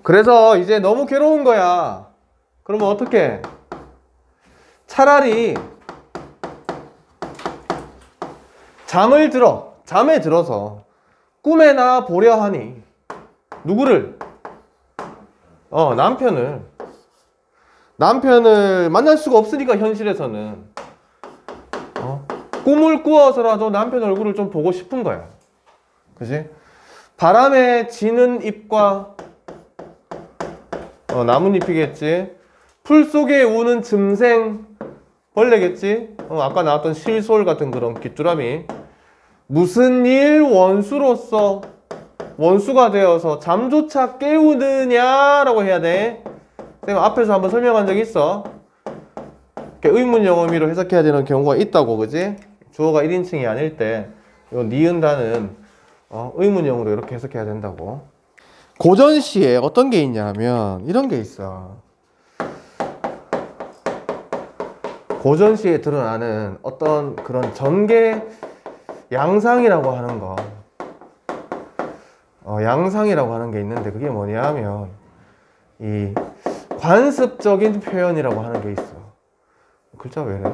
그래서 이제 너무 괴로운 거야. 그러면 어떡해? 차라리 잠에 들어서 꿈에나 보려 하니 누구를? 남편을 만날 수가 없으니까 현실에서는 꿈을 꾸어서라도 남편 얼굴을 좀 보고 싶은 거야. 그지? 바람에 지는 잎과 나뭇잎이겠지. 풀 속에 우는 짐승 벌레겠지. 아까 나왔던 실솔 같은 그런 귀뚜라미. 무슨 일 원수로서 원수가 되어서 잠조차 깨우느냐라고 해야 돼. 내가 앞에서 한번 설명한 적 있어. 의문 영어미로 해석해야 되는 경우가 있다고, 그지? 주어가 1인칭이 아닐 때 요 니은다는 의문형으로 이렇게 해석해야 된다고. 고전시에 어떤 게 있냐면 이런 게 있어. 고전시에 드러나는 어떤 그런 전개 양상이라고 하는 거, 양상이라고 하는 게 있는데 그게 뭐냐 하면 이 관습적인 표현이라고 하는 게 있어. 글자 왜 이래?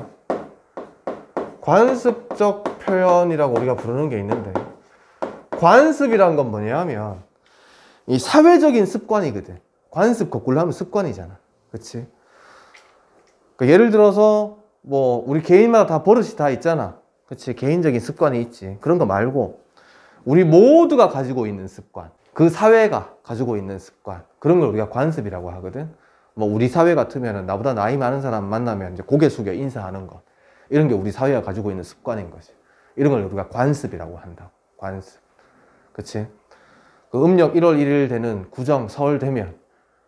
관습적 표현이라고 우리가 부르는 게 있는데, 관습이란 건 뭐냐 하면 이 사회적인 습관이거든. 관습 거꾸로 하면 습관이잖아. 그치? 그러니까 예를 들어서 뭐 우리 개인마다 다 버릇이 다 있잖아. 그치? 개인적인 습관이 있지. 그런 거 말고 우리 모두가 가지고 있는 습관, 그 사회가 가지고 있는 습관, 그런 걸 우리가 관습이라고 하거든. 뭐 우리 사회 같으면은 나보다 나이 많은 사람 만나면 이제 고개 숙여 인사하는 것, 이런 게 우리 사회가 가지고 있는 습관인 거지. 이런 걸 우리가 관습이라고 한다. 관습. 그치? 그 음력 1월 1일 되는 구정 설 되면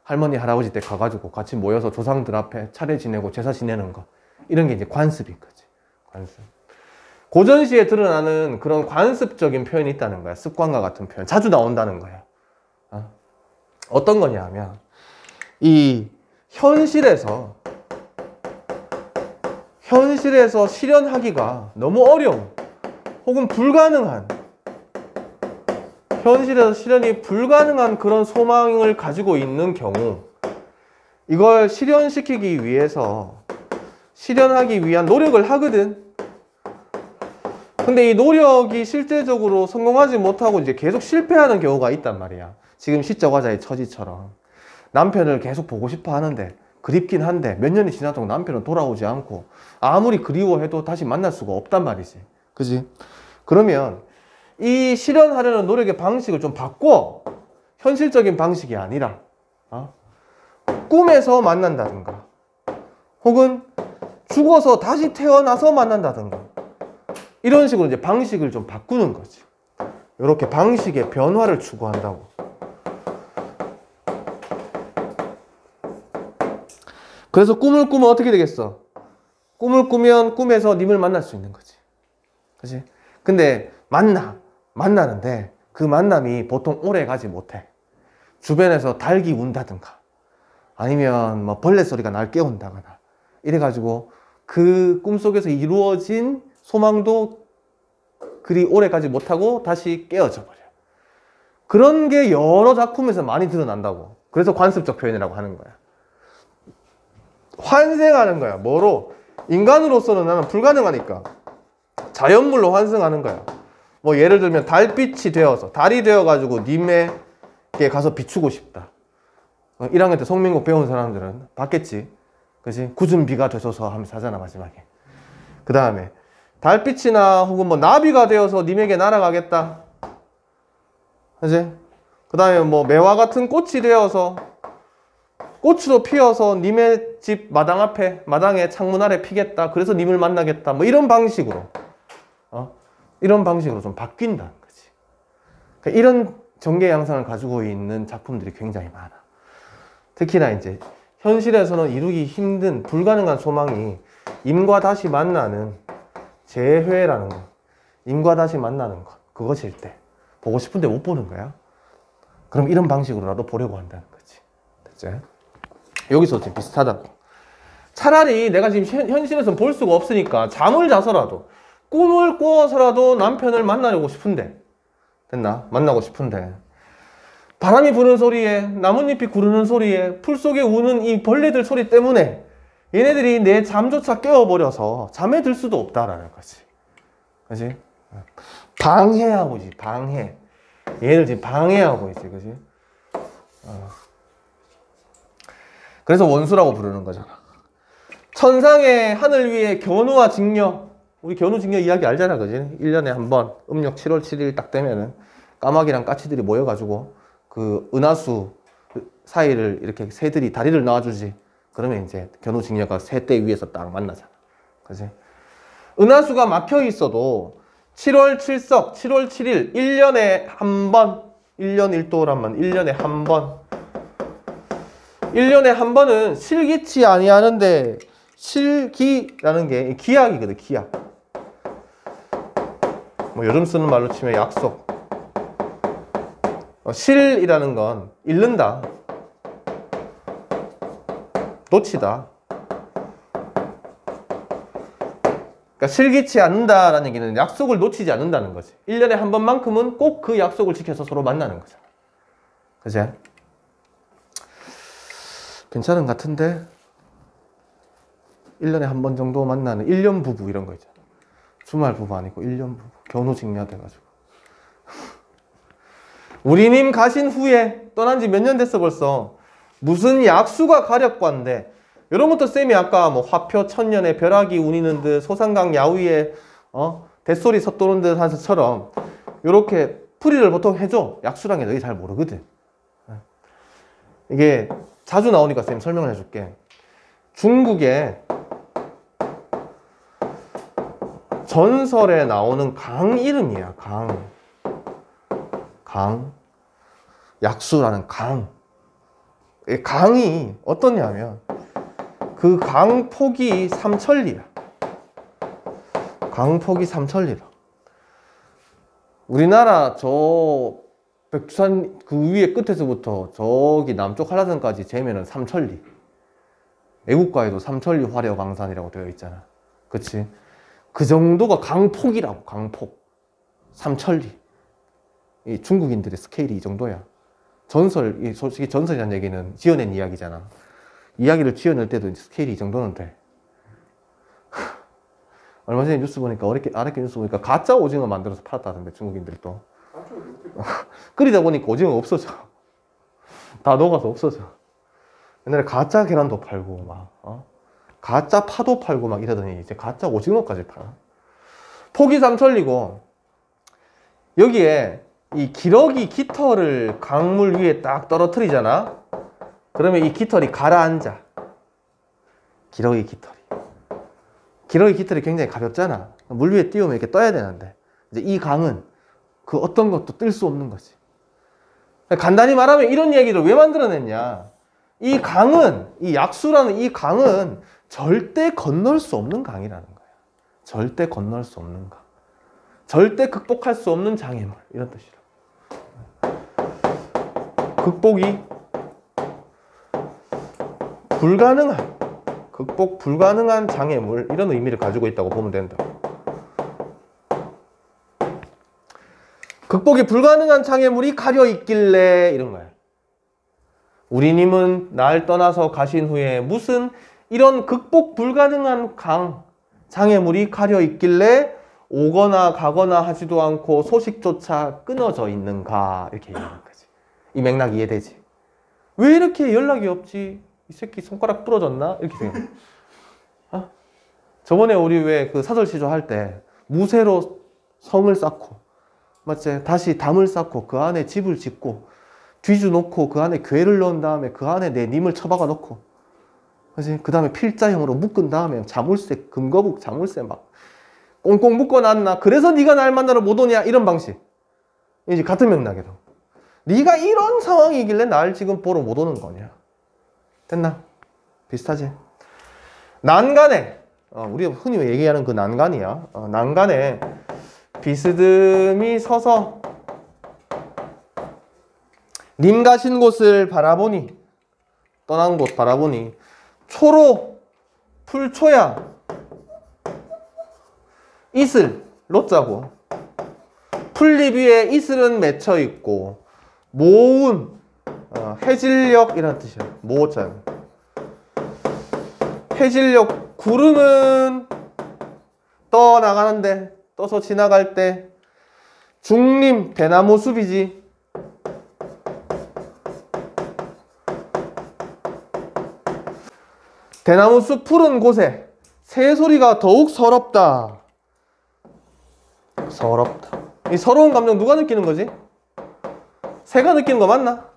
할머니 할아버지 때 가가지고 같이 모여서 조상들 앞에 차례 지내고 제사 지내는 거, 이런 게 이제 관습인 거지. 관습. 고전시에 드러나는 그런 관습적인 표현이 있다는 거야. 습관과 같은 표현 자주 나온다는 거야. 어떤 거냐 하면 이 현실에서 실현하기가 너무 어려운 혹은 불가능한, 현실에서 실현이 불가능한 그런 소망을 가지고 있는 경우, 이걸 실현시키기 위해서 실현하기 위한 노력을 하거든. 근데 이 노력이 실제적으로 성공하지 못하고 이제 계속 실패하는 경우가 있단 말이야. 지금 시적화자의 처지처럼 남편을 계속 보고 싶어 하는데, 그립긴 한데 몇 년이 지나도록 남편은 돌아오지 않고 아무리 그리워해도 다시 만날 수가 없단 말이지. 그지? 그러면 이 실현하려는 노력의 방식을 좀 바꿔. 현실적인 방식이 아니라 꿈에서 만난다든가, 혹은 죽어서 다시 태어나서 만난다든가, 이런 식으로 이제 방식을 좀 바꾸는 거지. 이렇게 방식의 변화를 추구한다고. 그래서 꿈을 꾸면 어떻게 되겠어? 꿈을 꾸면 꿈에서 님을 만날 수 있는 거지. 그치? 근데 만나는데 그 만남이 보통 오래 가지 못해. 주변에서 닭이 운다든가, 아니면 뭐 벌레 소리가 날 깨운다거나, 이래가지고 그 꿈속에서 이루어진 소망도 그리 오래 가지 못하고 다시 깨어져 버려. 그런 게 여러 작품에서 많이 드러난다고. 그래서 관습적 표현이라고 하는 거야. 환생하는 거야. 뭐로? 인간으로서는 나는 불가능하니까 자연물로 환생하는 거야. 뭐 예를 들면 달빛이 되어서, 달이 되어가지고 님에게 가서 비추고 싶다. 1학년 때 송민국 배운 사람들은 봤겠지. 그치? 굳은 비가 되소서 하면서 하잖아, 마지막에. 그 다음에 달빛이나 혹은 뭐 나비가 되어서 님에게 날아가겠다. 그치? 그 다음에 뭐 매화 같은 꽃이 되어서, 꽃으로 피어서 님의 집 마당 앞에, 마당에 창문 아래 피겠다. 그래서 님을 만나겠다. 뭐 이런 방식으로, 이런 방식으로 좀 바뀐다는 거지. 그러니까 이런 전개 양상을 가지고 있는 작품들이 굉장히 많아. 특히나 이제 현실에서는 이루기 힘든 불가능한 소망이 임과 다시 만나는 재회라는 거, 임과 다시 만나는 것, 그것일 때 보고 싶은데 못 보는 거야. 그럼 이런 방식으로라도 보려고 한다는 거지. 됐지? 여기서 지금 비슷하다고. 차라리 내가 지금 현실에서는 볼 수가 없으니까 잠을 자서라도, 꿈을 꾸어서라도 남편을 만나려고 싶은데, 됐나? 만나고 싶은데, 바람이 부는 소리에, 나뭇잎이 구르는 소리에, 풀 속에 우는 이 벌레들 소리 때문에 얘네들이 내 잠조차 깨워버려서 잠에 들 수도 없다라는 거지. 그지? 방해하고 있지, 방해. 얘를 지금 방해하고 있지, 그지? 그래서 원수라고 부르는 거잖아. 천상의 하늘 위에 견우와 직녀. 우리 견우 직녀 이야기 알잖아, 그지? 1년에 한 번, 음력 7월 7일 딱 되면은 까마귀랑 까치들이 모여가지고 그 은하수 사이를 이렇게 새들이 다리를 놔주지. 그러면 이제 견우 직녀가 새떼 위에서 딱 만나잖아. 그지? 은하수가 막혀 있어도 7월 7석, 7월 7일, 1년에 한 번, 1년 1도라면 1년에 한 번. 1년에 한 번은 실기치 아니하는데, 실기라는 게 기약이거든, 기약. 뭐 요즘 쓰는 말로 치면 약속. 실이라는 건 잃는다, 놓치다. 그러니까 실기치 않는다라는 얘기는 약속을 놓치지 않는다는 거지. 1년에 한 번만큼은 꼭 그 약속을 지켜서 서로 만나는 거잖아. 그치? 괜찮은 것 같은데 1년에 한 번 정도 만나는 1년 부부 이런 거 있잖아. 주말 부부 아니고 1년 부부. 견우 직녀 돼가지고. 우리님 가신 후에 떠난 지 몇 년 됐어 벌써. 무슨 약수가 가렵관데, 이런 것도 쌤이 아까 뭐 화표 천년에 벼락이 운이는 듯 소상강 야위에 뱃소리 섰도는 듯 하서처럼 요렇게 풀이를 보통 해줘. 약수란 게 너희 잘 모르거든. 이게 자주 나오니까 쌤 설명을 해줄게. 중국에 전설에 나오는 강 이름이야. 강. 약수라는 강. 이 강이 어떠냐면 그 강 폭이 삼천리야. 강 폭이 삼천리라. 우리나라 저 백두산 그 위에 끝에서부터 저기 남쪽 한라산까지 재면은 삼천리. 애국가에도 삼천리 화려강산이라고 되어 있잖아. 그치? 그 정도가 강폭이라고. 강폭. 삼천리. 이 중국인들의 스케일이 이 정도야. 솔직히 전설이라는 얘기는 지어낸 이야기잖아. 이야기를 지어낼 때도 스케일이 이 정도는 돼. 얼마 전에 뉴스 보니까, 어렵게 뉴스 보니까 가짜 오징어 만들어서 팔았다던데, 중국인들이 또. 끓이다 보니까 오징어가 없어져. 다 녹아서 없어져. 옛날에 가짜 계란도 팔고, 가짜 파도 팔고 막 이러더니 이제 가짜 오징어까지 팔아. 폭이 삼천리고, 여기에 이 기러기 깃털을 강물 위에 딱 떨어뜨리잖아? 그러면 이 깃털이 가라앉아. 기러기 깃털이 굉장히 가볍잖아. 물 위에 띄우면 이렇게 떠야 되는데, 이제 이 강은 그 어떤 것도 뜰 수 없는 거지. 간단히 말하면 이런 얘기를 왜 만들어냈냐. 이 강은, 이 약수라는 이 강은 절대 건널 수 없는 강이라는 거야. 절대 건널 수 없는 강. 절대 극복할 수 없는 장애물. 이런 뜻이라. 극복이 불가능한, 극복 불가능한 장애물, 이런 의미를 가지고 있다고 보면 된다. 극복이 불가능한 장애물이 가려 있길래 이런 거야. 우리님은 날 떠나서 가신 후에 무슨 이런 극복 불가능한 장애물이 가려 있길래 오거나 가거나 하지도 않고 소식조차 끊어져 있는가, 이렇게 얘기하는 거지. 이 맥락 이해되지? 왜 이렇게 연락이 없지? 이 새끼 손가락 부러졌나? 이렇게 생각해. 저번에 우리 왜 그 사설시조 할 때 무쇠로 성을 쌓고, 맞지? 다시 담을 쌓고 그 안에 집을 짓고 뒤주 놓고 그 안에 괴를 넣은 다음에 그 안에 내 님을 처박아 놓고, 그지? 그 다음에 필자형으로 묶은 다음에 자물쇠, 금거북 자물쇠 막 꽁꽁 묶어놨나? 그래서 네가 날 만나러 못 오냐? 이런 방식. 이제 같은 맥락에도 네가 이런 상황이길래 날 지금 보러 못 오는 거냐? 됐나? 비슷하지? 난간에, 우리가 흔히 얘기하는 그 난간이야. 난간에 비스듬히 서서 님 가신 곳을 바라보니, 떠난 곳 바라보니 초로 풀초야 이슬, 로자고. 풀잎 위에 이슬은 맺혀 있고, 모운, 해질녘 이란 뜻이야. 모자는. 해질녘, 구름은 떠나가는데, 떠서 지나갈 때, 중림, 대나무 숲이지. 대나무 숲 푸른 곳에 새소리가 더욱 서럽다. 서럽다. 이 서러운 감정 누가 느끼는 거지? 새가 느끼는 거 맞나?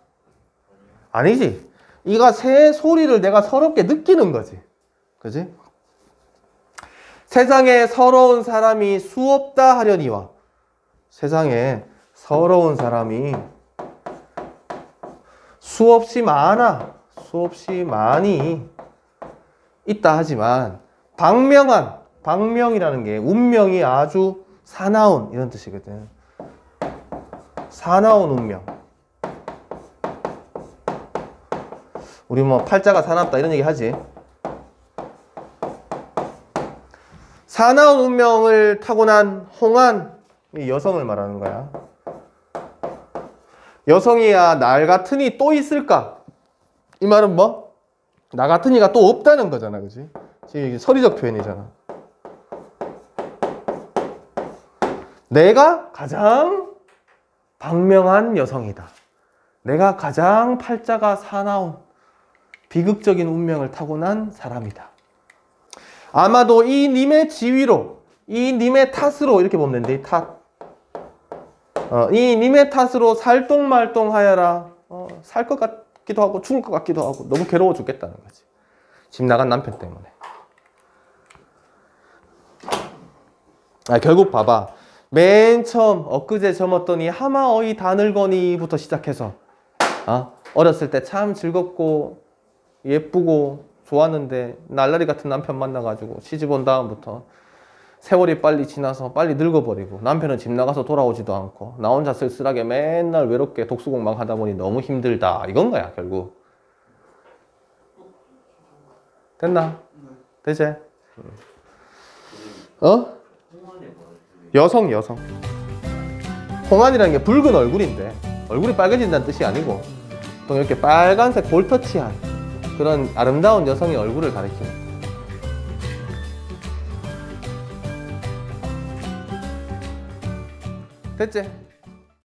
아니지. 이가 새 소리를 내가 서럽게 느끼는 거지. 그지? 세상에 서러운 사람이 수없다 하려니와. 세상에 서러운 사람이 수없이 많아. 수없이 많이 있다 하지만 방명이라는 게 운명이 아주 사나운 이런 뜻이거든. 사나운 운명. 우리 뭐 팔자가 사납다 이런 얘기 하지. 사나운 운명을 타고난 홍한 이 여성을 말하는 거야. 여성이야 날 같은 이 또 있을까? 이 말은 뭐? 나 같은 이가 또 없다는 거잖아, 그지? 지금 이게 서리적 표현이잖아. 내가 가장 방명한 여성이다. 내가 가장 팔자가 사나운 비극적인 운명을 타고난 사람이다. 아마도 이 님의 지위로, 이 님의 탓으로 이렇게 보면 되는데, 탓. 이 님의 탓으로 살똥말똥하여라. 살 것 같기도 하고 죽을 것 같기도 하고 너무 괴로워 죽겠다는 거지. 집 나간 남편 때문에. 결국 봐봐. 맨 처음 엊그제 젊었더니 하마어이 다 늙거니부터 시작해서 어렸을 때 참 즐겁고 예쁘고 좋았는데 날라리 같은 남편 만나가지고 시집 온 다음부터 세월이 빨리 지나서 빨리 늙어버리고 남편은 집 나가서 돌아오지도 않고 나 혼자 쓸쓸하게 맨날 외롭게 독수공방 하다 보니 너무 힘들다 이건 거야 결국. 됐나? 되지? 여성. 홍안이라는 게 붉은 얼굴인데 얼굴이 빨개진다는 뜻이 아니고 또 이렇게 빨간색 볼터치한 그런 아름다운 여성의 얼굴을 가리킵니다. 됐지?